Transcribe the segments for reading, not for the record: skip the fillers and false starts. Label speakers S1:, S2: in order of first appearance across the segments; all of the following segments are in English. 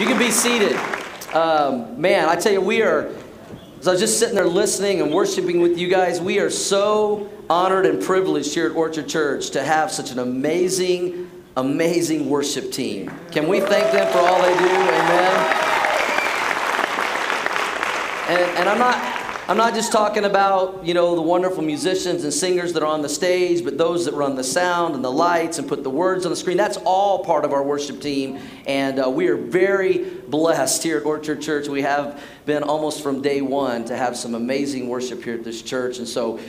S1: You can be seated. Man, I tell you, as I was just sitting there listening and worshiping with you guys, we are so honored and privileged here at Orchard Church to have such an amazing worship team. Can we thank them for all they do? Amen. And I'm not just talking about, the wonderful musicians and singers that are on the stage, but those that run the sound and the lights and put the words on the screen. That's all part of our worship team. And we are very blessed here at Orchard Church. We have been almost from day one to have some amazing worship here at this church. And so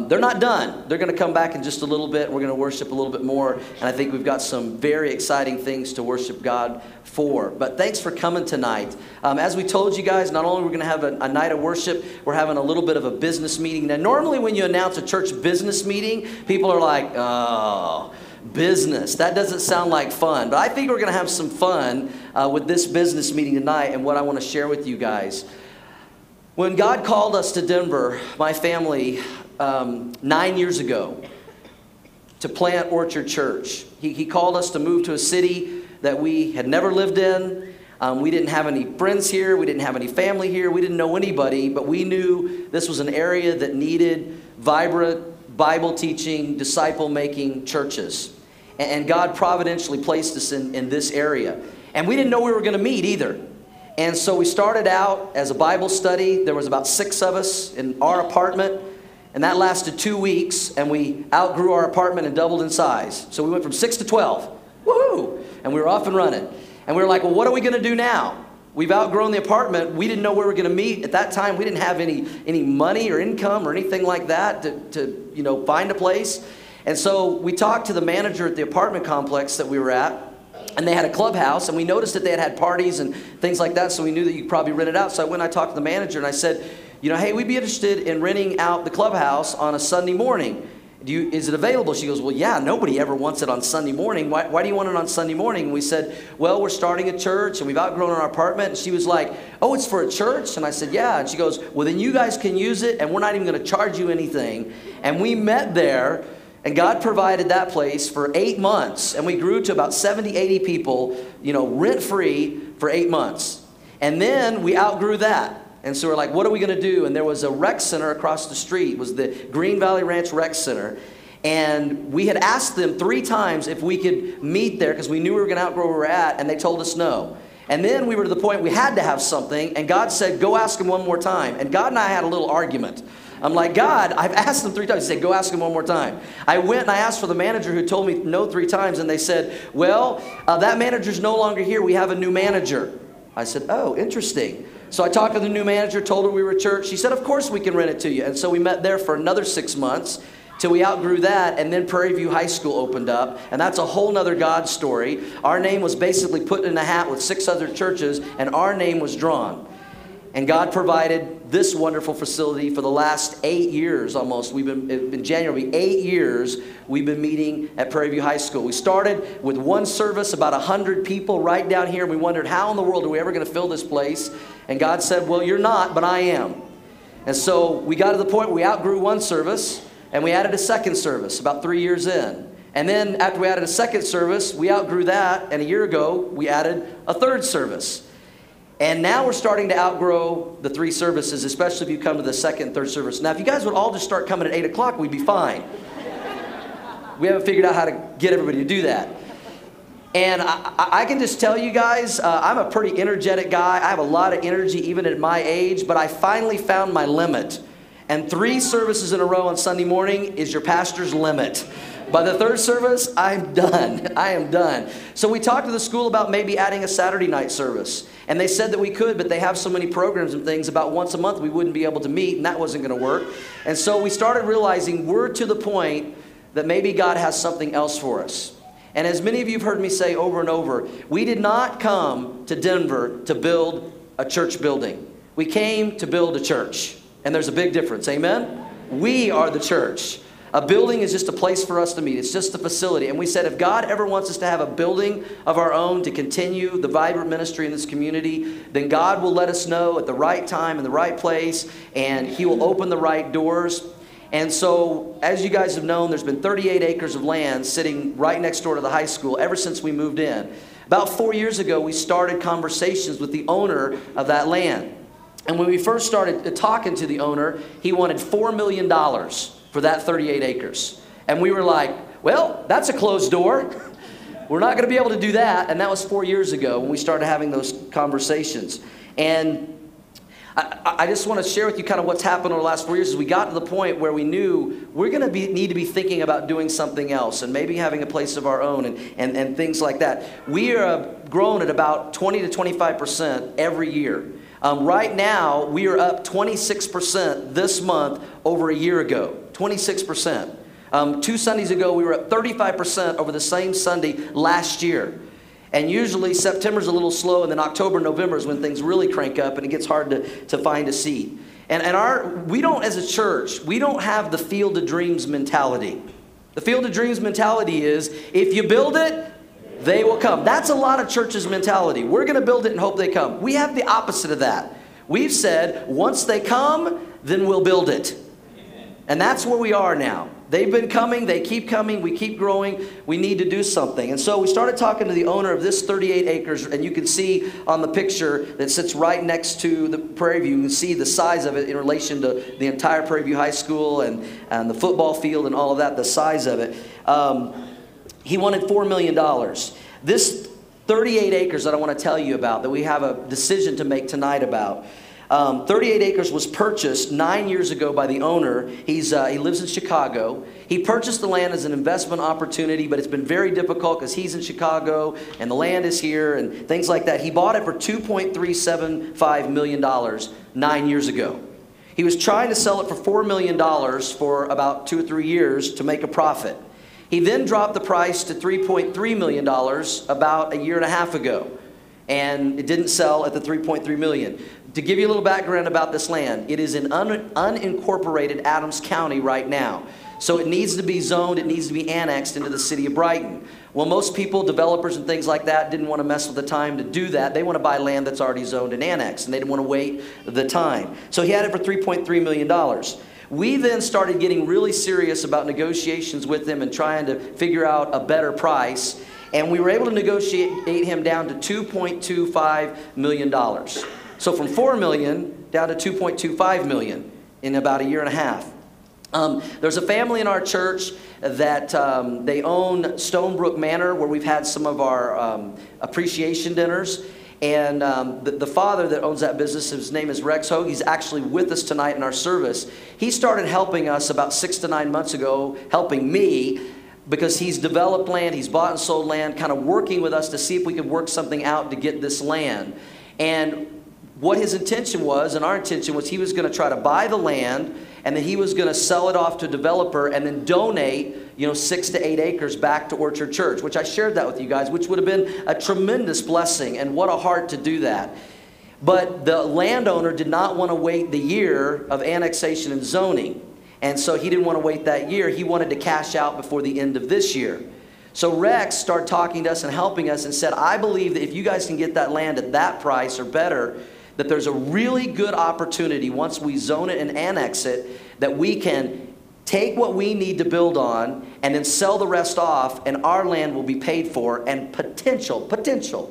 S1: they're not done. They're going to come back in just a little bit. We're going to worship a little bit more. And I think we've got some very exciting things to worship God for. But thanks for coming tonight. As we told you guys, not only are we going to have a night of worship, we're having a little bit of a business meeting. Now, normally when you announce a church business meeting, people are like, oh, business. That doesn't sound like fun. But I think we're going to have some fun with this business meeting tonight and what I want to share with you guys. When God called us to Denver, my family, 9 years ago, to plant Orchard Church, He called us to move to a city that we had never lived in. We didn't have any friends here. We didn't have any family here. We didn't know anybody, but we knew this was an area that needed vibrant, Bible-teaching, disciple-making churches. And God providentially placed us in this area. And we didn't know we were going to meet either. And so we started out as a Bible study. There was about 6 of us in our apartment. And that lasted 2 weeks. And we outgrew our apartment and doubled in size. So we went from 6 to 12. Woohoo! And we were off and running. And we were like, well, what are we going to do now? We've outgrown the apartment. We didn't know where we were going to meet. At that time, we didn't have any money or income or anything like that to find a place. And so we talked to the manager at the apartment complex that we were at. And they had a clubhouse. And we noticed that they had parties and things like that. So we knew that you could probably rent it out. So I went and I talked to the manager. And I said, hey, we'd be interested in renting out the clubhouse on a Sunday morning. Is it available? She goes, well, yeah, nobody ever wants it on Sunday morning. Why do you want it on Sunday morning? And we said, well, we're starting a church and we've outgrown our apartment. And she was like, oh, it's for a church? And I said, yeah. And she goes, well, then you guys can use it and we're not even going to charge you anything. And we met there and God provided that place for 8 months. And we grew to about 70, 80 people, rent-free for 8 months. And then we outgrew that. And so we're like, what are we going to do? And there was a rec center across the street. It was the Green Valley Ranch Rec Center. And we had asked them 3 times if we could meet there because we knew we were going to outgrow where we were at. And they told us no. And then we were to the point we had to have something. And God said, go ask them one more time. And God and I had a little argument. I'm like, God, I've asked them 3 times. He said, go ask them one more time. I went and I asked for the manager who told me no 3 times. And they said, well, that manager's no longer here. We have a new manager. I said, oh, interesting. So I talked to the new manager, told her we were a church. She said, of course we can rent it to you. And so we met there for another 6 months till we outgrew that. And then Prairie View High School opened up. And that's a whole nother God story. Our name was basically put in a hat with 6 other churches. And our name was drawn. And God provided this wonderful facility for the last 8 years almost. In January, 8 years, we've been meeting at Prairie View High School. We started with one service, about 100 people right down here. And we wondered, how in the world are we ever going to fill this place? And God said, well, you're not, but I am. And so we got to the point where we outgrew one service, and we added a second service about 3 years in. And then after we added a second service, we outgrew that, and a year ago, we added a third service. And now we're starting to outgrow the 3 services, especially if you come to the second and third service. Now, if you guys would all just start coming at 8 o'clock, we'd be fine. We haven't figured out how to get everybody to do that. And I can just tell you guys, I'm a pretty energetic guy. I have a lot of energy even at my age, but I finally found my limit. And 3 services in a row on Sunday morning is your pastor's limit. By the third service, I'm done. I am done. So we talked to the school about maybe adding a Saturday night service. And they said that we could, but they have so many programs and things, about once a month we wouldn't be able to meet, and that wasn't going to work. And so we started realizing we're to the point that maybe God has something else for us. And as many of you have heard me say over and over, we did not come to Denver to build a church building. We came to build a church. And there's a big difference. Amen? We are the church. A building is just a place for us to meet. It's just a facility. And we said if God ever wants us to have a building of our own to continue the vibrant ministry in this community, then God will let us know at the right time in the right place, and He will open the right doors. And so, as you guys have known, there's been 38 acres of land sitting right next door to the high school ever since we moved in. About 4 years ago, we started conversations with the owner of that land. And when we first started talking to the owner, he wanted $4 million for that 38 acres. And we were like, well, that's a closed door. We're not going to be able to do that. And that was 4 years ago when we started having those conversations. And I just want to share with you kind of what's happened over the last 4 years. Is we got to the point where we knew we're going to need to be thinking about doing something else and maybe having a place of our own and things like that. We are growing at about 20 to 25% every year. Right now, we are up 26% this month over a year ago. 26%. 2 Sundays ago, we were up 35% over the same Sunday last year. And usually September's a little slow, and then October, November is when things really crank up and it gets hard to find a seat. And we don't, as a church, we don't have the Field of Dreams mentality. The Field of Dreams mentality is, if you build it, they will come. That's a lot of churches' mentality. We're going to build it and hope they come. We have the opposite of that. We've said, once they come, then we'll build it. And that's where we are now. They've been coming, they keep coming, we keep growing, we need to do something. And so we started talking to the owner of this 38 acres, and you can see on the picture that sits right next to the Prairie View, you can see the size of it in relation to the entire Prairie View High School and the football field and all of that, the size of it. He wanted $4 million. This 38 acres that I want to tell you about, that we have a decision to make tonight about, 38 acres was purchased 9 years ago by the owner. He lives in Chicago. He purchased the land as an investment opportunity, but it's been very difficult because he's in Chicago and the land is here and things like that. He bought it for $2.375 million 9 years ago. He was trying to sell it for $4 million for about 2 or 3 years to make a profit. He then dropped the price to $3.3 million about a year and a half ago. And it didn't sell at the $3.3 million. To give you a little background about this land, it is in unincorporated Adams County right now. So it needs to be zoned, it needs to be annexed into the city of Brighton. Well, most people, developers and things like that, didn't want to mess with the time to do that. They want to buy land that's already zoned and annexed, and they didn't want to wait the time. So he had it for $3.3 million. We then started getting really serious about negotiations with him and trying to figure out a better price. And we were able to negotiate him down to $2.25 million. So from $4 million down to $2.25 million in about a year and a half. There's a family in our church that they own Stonebrook Manor, where we've had some of our appreciation dinners. And the father that owns that business, his name is Rex Hogue. He's actually with us tonight in our service. He started helping us about 6 to 9 months ago, helping me, because he's developed land, he's bought and sold land, kind of working with us to see if we could work something out to get this land. And what his intention was, and our intention was, he was going to try to buy the land, and then he was going to sell it off to a developer and then donate, 6 to 8 acres back to Orchard Church, which I shared that with you guys, which would have been a tremendous blessing, and what a heart to do that. But the landowner did not want to wait the year of annexation and zoning. And so he didn't want to wait that year. He wanted to cash out before the end of this year. So Rex started talking to us and helping us and said, I believe that if you guys can get that land at that price or better, that there's a really good opportunity once we zone it and annex it, that we can take what we need to build on and then sell the rest off, and our land will be paid for, and potential,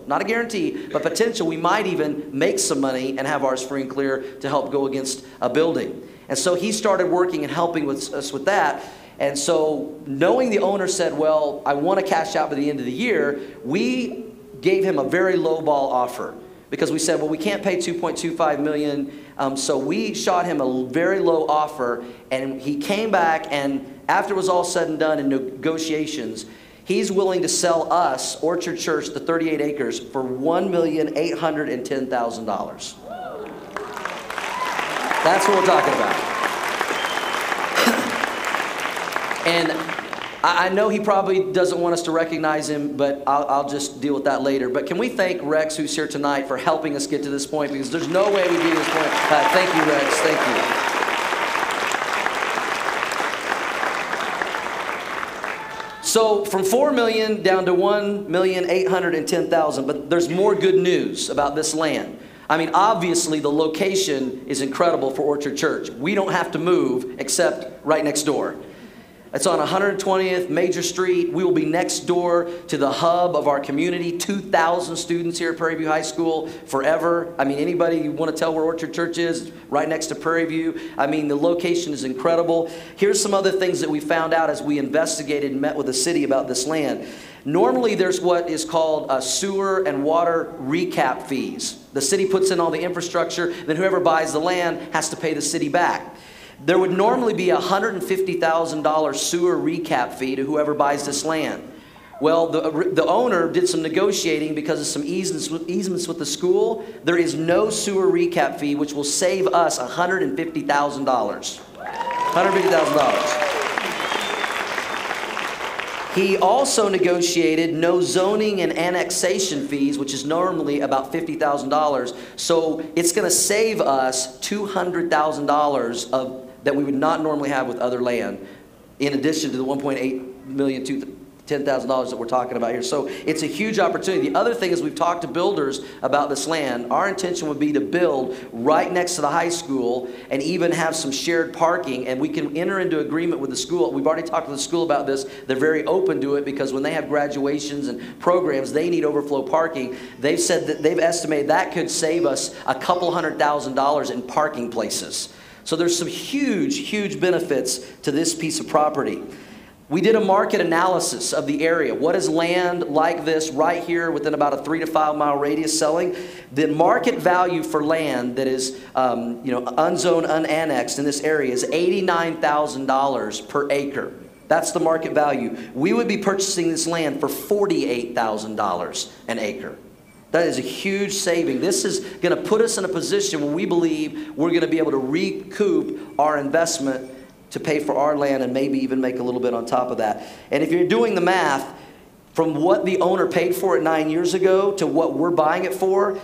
S1: not a guarantee, but potential, we might even make some money and have ours free and clear to help go against a building. And so he started working and helping us with that. And so knowing the owner said, well, I want to cash out by the end of the year, we gave him a very low ball offer. Because we said, well, we can't pay $2.25 million. So we shot him a very low offer. And he came back, and after it was all said and done in negotiations, he's willing to sell us, Orchard Church, the 38 acres, for $1,810,000. That's what we're talking about. And I know he probably doesn't want us to recognize him, but I'll just deal with that later. But can we thank Rex, who's here tonight, for helping us get to this point? Because there's no way we'd be to this point. Thank you, Rex. Thank you. So from $4 million down to $1,810,000. But there's more good news about this land. I mean, obviously, the location is incredible for Orchard Church. We don't have to move except right next door. It's on 120th Major Street. We will be next door to the hub of our community. 2,000 students here at Prairie View High School forever. I mean, anybody you want to tell where Orchard Church is, right next to Prairie View. I mean, the location is incredible. Here's some other things that we found out as we investigated and met with the city about this land. Normally, there's what is called sewer and water recap fees. The city puts in all the infrastructure, then whoever buys the land has to pay the city back. There would normally be a $150,000 sewer recap fee to whoever buys this land. Well, the owner did some negotiating because of some easements with the school. There is no sewer recap fee, which will save us $150,000. $150,000. He also negotiated no zoning and annexation fees, which is normally about $50,000. So it's going to save us $200,000 that we would not normally have with other land, in addition to the $1.8 million to $10,000 that we're talking about here. So it's a huge opportunity. The other thing is we've talked to builders about this land. Our intention would be to build right next to the high school and even have some shared parking, and we can enter into agreement with the school. We've already talked to the school about this. They're very open to it because when they have graduations and programs, they need overflow parking. They've said that they've estimated that could save us a couple $100,000 in parking places. So there's some huge, huge benefits to this piece of property. We did a market analysis of the area. What is land like this right here within about a 3 to 5 mile radius selling? The market value for land that is unzoned, unannexed in this area is $89,000 per acre. That's the market value. We would be purchasing this land for $48,000 an acre. That is a huge saving. This is going to put us in a position where we believe we're going to be able to recoup our investment to pay for our land and maybe even make a little bit on top of that. And if you're doing the math, from what the owner paid for it 9 years ago to what we're buying it for,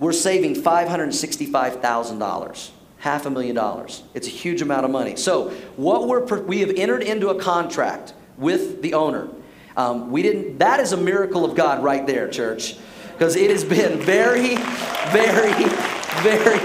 S1: we're saving $565,000, $500,000. It's a huge amount of money. So we have entered into a contract with the owner. That is a miracle of God right there, church. Because it has been very, very, very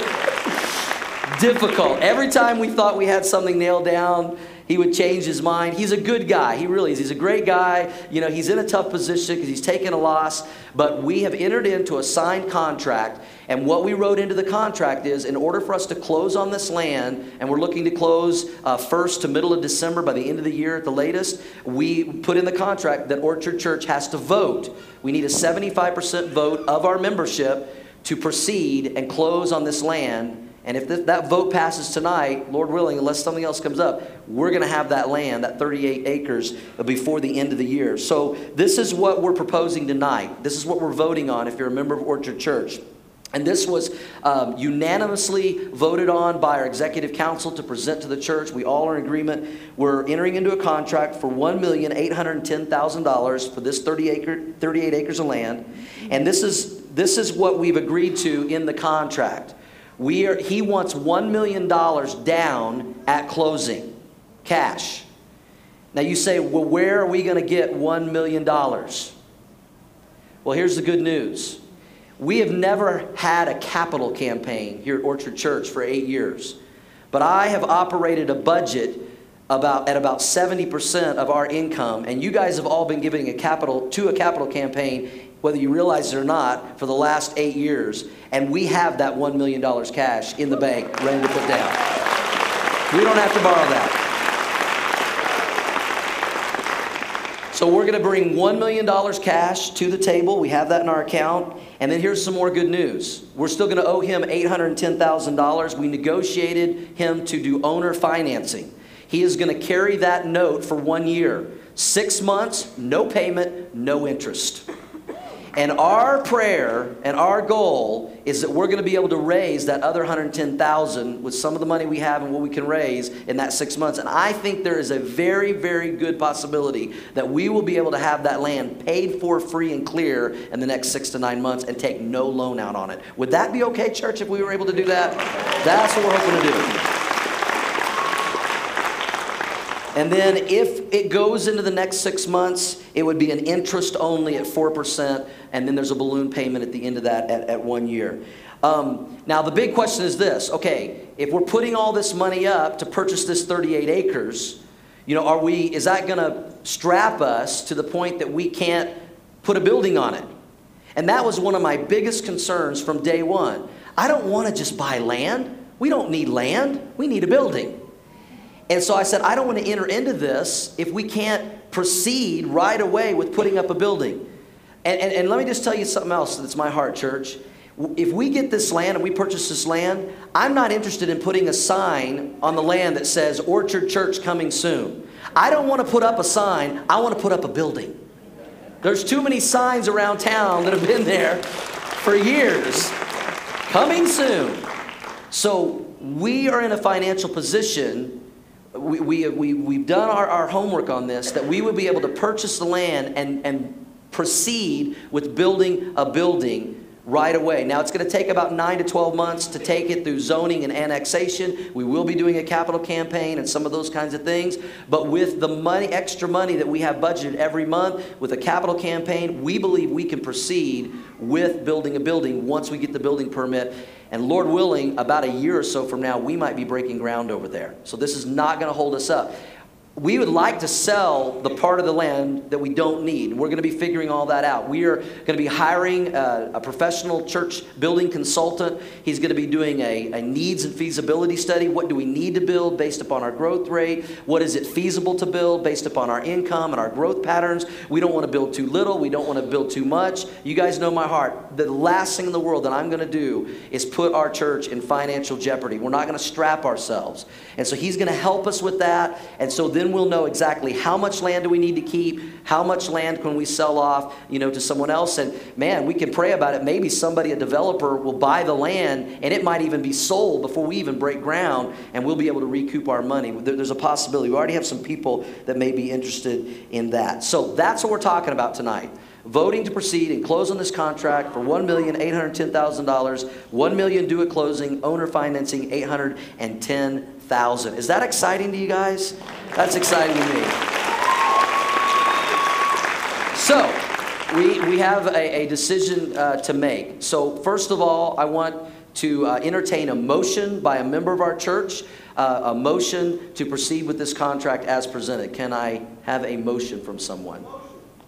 S1: difficult. Every time we thought we had something nailed down, he would change his mind. He's a good guy. He really is. He's a great guy. You know, he's in a tough position because he's taken a loss. But we have entered into a signed contract. And what we wrote into the contract is, in order for us to close on this land, and we're looking to close first to middle of December by the end of the year at the latest, we put in the contract that Orchard Church has to vote. We need a 75% vote of our membership to proceed and close on this land. And if that vote passes tonight, Lord willing, unless something else comes up, we're going to have that land, that 38 acres, before the end of the year. So this is what we're proposing tonight. This is what we're voting on if you're a member of Orchard Church. And this was unanimously voted on by our executive council to present to the church. We all are in agreement. We're entering into a contract for $1,810,000 for this 38 acres of land. And this is what we've agreed to in the contract. He wants $1 million down at closing, cash. Now you say, well, where are we going to get $1 million? Well, here's the good news. We have never had a capital campaign here at Orchard Church for 8 years. But I have operated a budget at about 70% of our income, and you guys have all been giving a capital campaign, whether you realize it or not, for the last 8 years. And we have that $1 million cash in the bank ready to put down. We don't have to borrow that. So we're going to bring $1 million cash to the table. We have that in our account. And then here's some more good news. We're still going to owe him $810,000. We negotiated him to do owner financing. He is going to carry that note for 1 year. 6 months, no payment, no interest. And our prayer and our goal is that we're going to be able to raise that other $110,000 with some of the money we have and what we can raise in that 6 months. And I think there is a very, very good possibility that we will be able to have that land paid for free and clear in the next 6 to 9 months and take no loan out on it. Would that be okay, church, if we were able to do that? That's what we're hoping to do. And then if it goes into the next 6 months, it would be an interest only at 4%, and then there's a balloon payment at the end of that at 1 year. Now, the big question is this. Okay, if we're putting all this money up to purchase this 38 acres, Is that going to strap us to the point that we can't put a building on it? And that was one of my biggest concerns from day one. I don't want to just buy land. We don't need land. We need a building. And so I said, I don't want to enter into this if we can't proceed right away with putting up a building. And let me just tell you something else that's my heart, church. If we get this land and we purchase this land, I'm not interested in putting a sign on the land that says Orchard Church coming soon. I don't want to put up a sign. I want to put up a building. There's too many signs around town that have been there for years. Coming soon. So we are in a financial position. We've done our homework on this, that we would be able to purchase the land and proceed with building a building right away. Now, it's going to take about 9 to 12 months to take it through zoning and annexation. We will be doing a capital campaign and some of those kinds of things. But with the money, extra money that we have budgeted every month with a capital campaign, we believe we can proceed with building a building once we get the building permit. And Lord willing, about a year or so from now, we might be breaking ground over there. So this is not going to hold us up. We would like to sell the part of the land that we don't need. We're going to be figuring all that out. We are going to be hiring a professional church building consultant. He's going to be doing a needs and feasibility study. What do we need to build based upon our growth rate? What is it feasible to build based upon our income and our growth patterns? We don't want to build too little. We don't want to build too much. You guys know my heart. The last thing in the world that I'm going to do is put our church in financial jeopardy. We're not going to strap ourselves. And so he's going to help us with that. And so then we'll know exactly how much land do we need to keep, how much land can we sell off, to someone else. And man, we can pray about it. Maybe somebody, a developer, will buy the land and it might even be sold before we even break ground, and we'll be able to recoup our money. There's a possibility. We already have some people that may be interested in that. So that's what we're talking about tonight. Voting to proceed and close on this contract for $1,810,000, $1 million due at closing, owner financing $810,000. Is that exciting to you guys? That's exciting to me. So we have a decision to make. So first of all, I want to entertain a motion by a member of our church, a motion to proceed with this contract as presented. Can I have a motion from someone?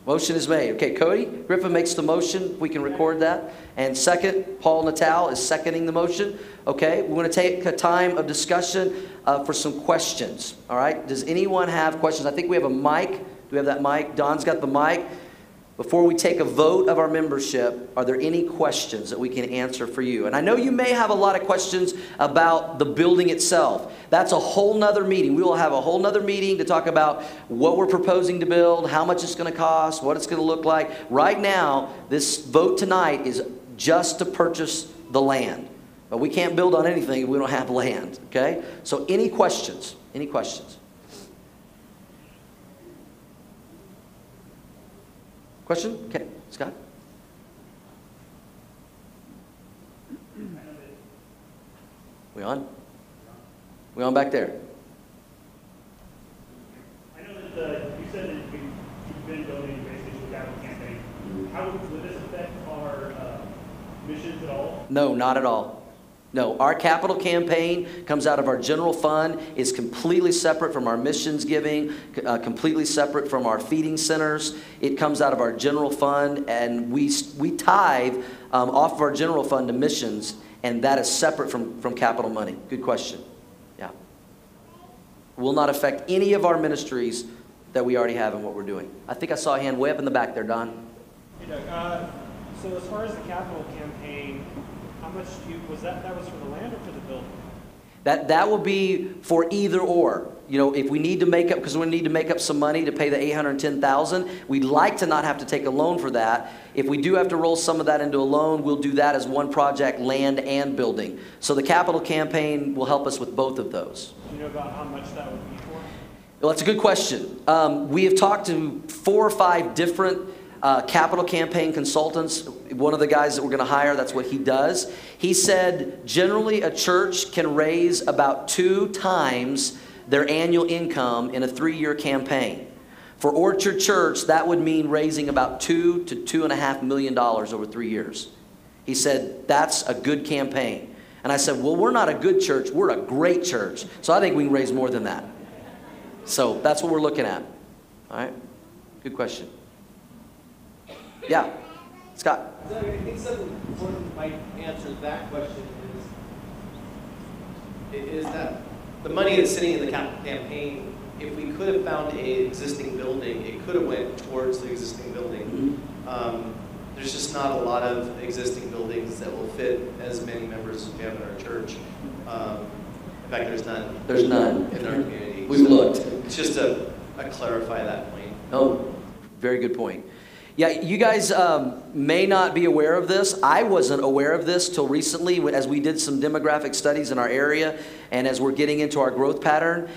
S1: Motion is made. Okay, Cody Griffin makes the motion. We can record that. And second, Paul Natal is seconding the motion. Okay, we're going to take a time of discussion for some questions. All right, does anyone have questions? I think we have a mic. Do we have that mic? Don's got the mic. Before we take a vote of our membership, are there any questions that we can answer for you? And I know you may have a lot of questions about the building itself. That's a whole nother meeting. We will have a whole nother meeting to talk about what we're proposing to build, how much it's going to cost, what it's going to look like. Right now, this vote tonight is just to purchase the land. But we can't build on anything if we don't have land, okay? So any questions? Any questions? Question? Okay, Scott? We on? We on back there?
S2: I know that you said that you've been building basically the capital campaign. How would this affect our missions at all?
S1: No, not at all. No, our capital campaign comes out of our general fund, is completely separate from our missions giving, completely separate from our feeding centers. It comes out of our general fund, and we tithe off of our general fund to missions, and that is separate from capital money. Good question. Yeah. Will not affect any of our ministries that we already have in what we're doing. I think I saw a hand way up in the back there, Don.
S3: Hey, Doug. So as far as the capital campaign, how much was that was for the land or for the building?
S1: That will be for either or. If we need to make up, because we need to make up some money to pay the $810,000, we'd like to not have to take a loan for that. If we do have to roll some of that into a loan, we'll do that as one project, land and building. So the capital campaign will help us with both of those.
S3: Do you know about how much that would be for?
S1: Well, that's a good question. We have talked to 4 or 5 different capital campaign consultants. One of the guys that we're going to hire, that's what he does. He said generally a church can raise about 2 times their annual income in a 3-year campaign. For Orchard Church, that would mean raising about $2 to $2.5 million over 3 years. He said that's a good campaign. And I said, well, we're not a good church, we're a great church. So I think we can raise more than that. So that's what we're looking at. All right? Good question. Yeah. Scott.
S4: So I think something important might answer that question is that the money that's sitting in the capital campaign, if we could have found an existing building, it could have went towards the existing building. There's just not a lot of existing buildings that will fit as many members as we have in our church. In fact, there's none.
S1: There's none
S4: in our community.
S1: We've looked.
S4: It's just to clarify that point.
S1: Oh, very good point. Yeah, you guys may not be aware of this. I wasn't aware of this till recently as we did some demographic studies in our area and as we're getting into our growth pattern.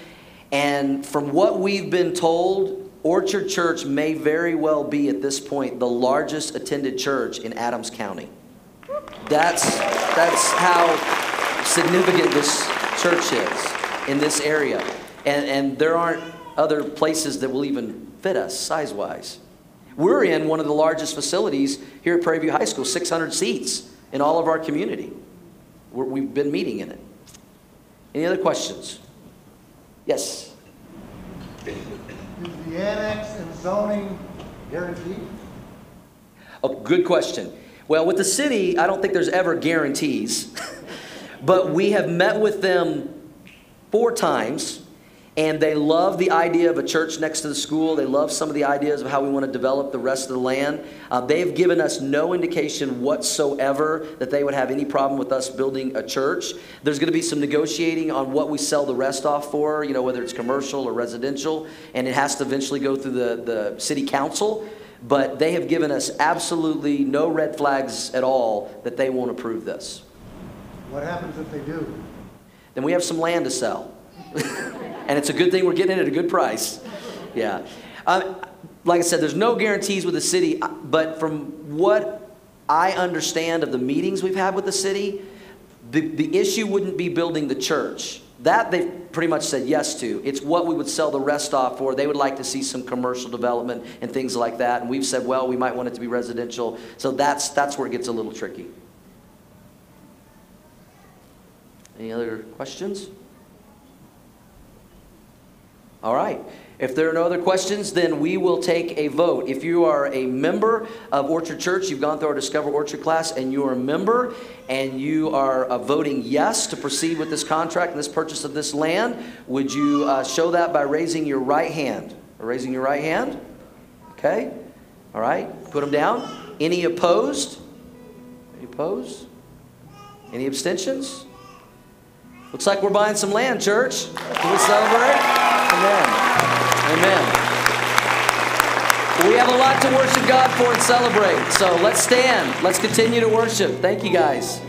S1: And from what we've been told, Orchard Church may very well be at this point the largest attended church in Adams County. That's how significant this church is in this area. And there aren't other places that will even fit us size-wise. We're in one of the largest facilities here at Prairie View High School, 600 seats in all of our community. We've been meeting in it. Any other questions? Yes?
S5: Is the annex and zoning guaranteed?
S1: Oh, good question. Well, with the city, I don't think there's ever guarantees. But we have met with them 4 times. And they love the idea of a church next to the school. They love some of the ideas of how we want to develop the rest of the land. They have given us no indication whatsoever that they would have any problem with us building a church. There's going to be some negotiating on what we sell the rest off for, you know, whether it's commercial or residential. And it has to eventually go through the city council. But they have given us absolutely no red flags at all that they won't approve this.
S5: What happens if they do?
S1: Then we have some land to sell. And it's a good thing we're getting it at a good price. Yeah. Like I said, there's no guarantees with the city, but from what I understand of the meetings we've had with the city, the issue wouldn't be building the church. That they've pretty much said yes to. It's what we would sell the rest off for. They would like to see some commercial development and things like that. And we've said, well, we might want it to be residential. So that's where it gets a little tricky. Any other questions? All right. If there are no other questions, then we will take a vote. If you are a member of Orchard Church, you've gone through our Discover Orchard class, and you are a member, and you are voting yes to proceed with this contract and this purchase of this land, would you show that by raising your right hand? Raising your right hand? Okay. All right. Put them down. Any opposed? Any opposed? Any abstentions? Looks like we're buying some land, church. Can we celebrate? Amen. Amen. We have a lot to worship God for and celebrate. So let's stand. Let's continue to worship. Thank you, guys.